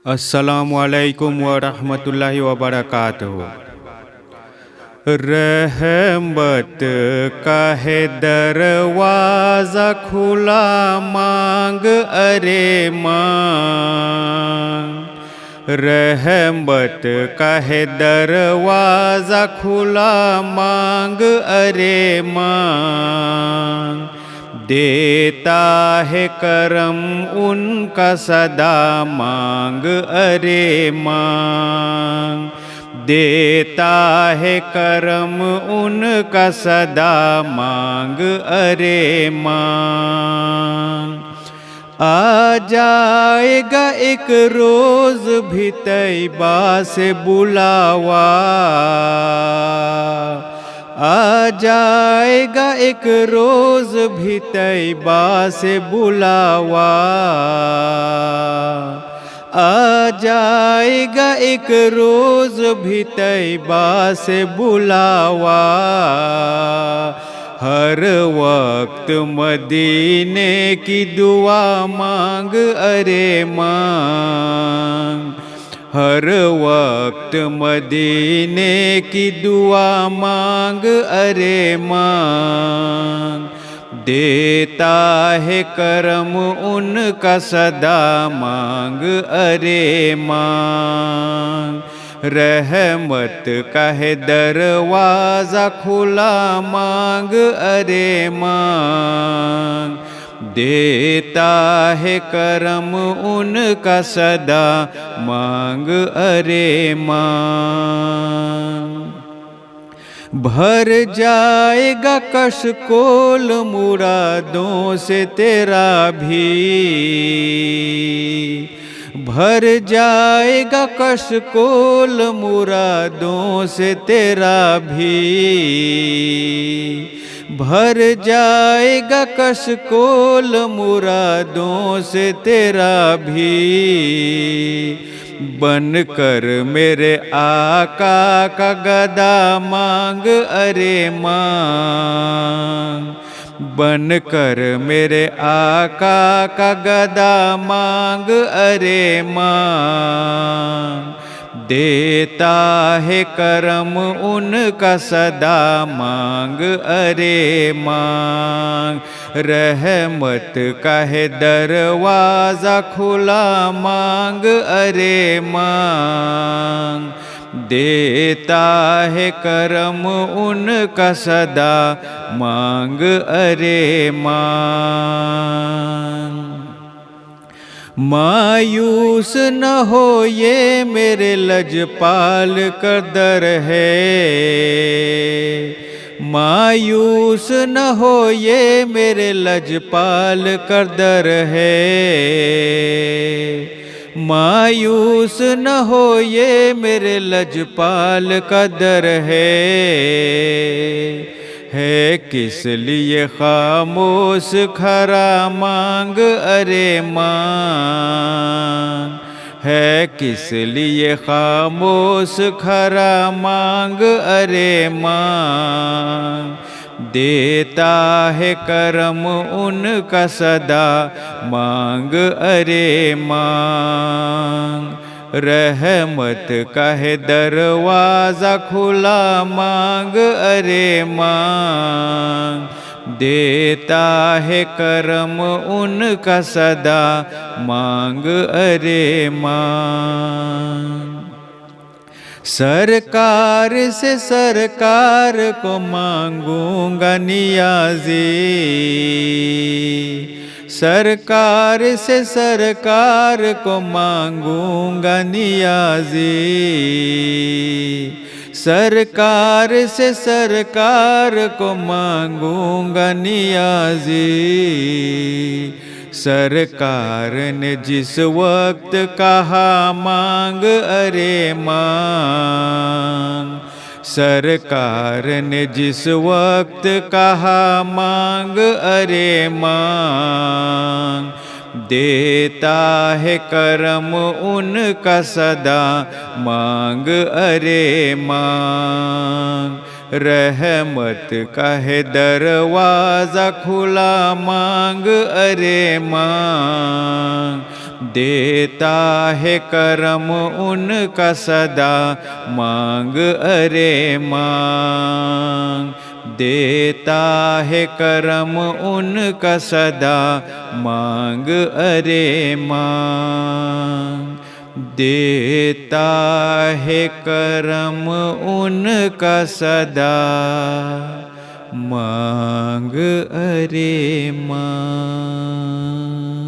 अस्सलामुअलैकुम वरहमतुल्लाहि वबरकातुहू। रहमत का है दरवाज़ा खुला, मांग अरे मांग। रहमत का है दरवाज़ा खुला, मांग अरे मांग। देता है करम उनका सदा, मांग अरे मांग। देता है करम उनका सदा, मांग अरे मांग। आ जाएगा एक रोज़ भी तैबा से बुलावा, आ जाएगा एक रोज़ भी तैबा से बुलावा। आ जाएगा एक रोज़ भी तैबा से बुलावा। हर वक्त मदीने की दुआ मांग अरे मांग। हर वक्त मदीने की दुआ मांग अरे मांग। देता है करम उनका सदा, मांग अरे मांग। रहमत का है दरवाज़ा खुला, मांग अरे मांग। देता है करम उनका सदा, मांग अरे मांग। भर जाएगा कशकोल मुरादों से तेरा भी, भर जाएगा कशकोल मुरादों से तेरा भी। भर जाएगा कशकोल मुरादों से तेरा भी। बन कर मेरे आका का गदा, मांग अरे मांग। बन कर मेरे आका का गदा, मांग अरे मांग। देता है करम उनका सदा, मांग अरे मांग। रहमत का है दरवाज़ा खुला, मांग अरे मांग। देता है करम उनका सदा, मांग अरे मांग। मायूस न हो ये मेरे लजपाल का दर है, मायूस न हो ये मेरे लजपाल का दर है। मायूस न हो ये मेरे लजपाल का दर है किस लिए खामोश खरा, मांग अरे मांग। है किस लिए खामोश खरा, मांग अरे मांग। देता है करम उनका सदा, मांग अरे मांग। रहमत का है दरवाज़ा खुला, मांग अरे मांग। देता है करम उनका सदा, मांग अरे मांग। सरकार से सरकार को मांगूंगा नियाज़ी, सरकार से सरकार को मांगूंगा नियाज़ी। सरकार से सरकार को मांगूंगा नियाज़ी। सरकार ने जिस वक्त कहा, मांग अरे मांग। सरकार ने जिस वक्त कहा, मांग अरे मांग। देता है करम उनका सदा, मांग अरे मांग। रहमत का है दरवाज़ा खुला, मांग अरे मांग। देता है कर्म उनका सदा मांग अरे मांग। देता है कर्म उनका सदा मांग अरे मांग। देता है कर्म उनका सदा मांग अरे मांग।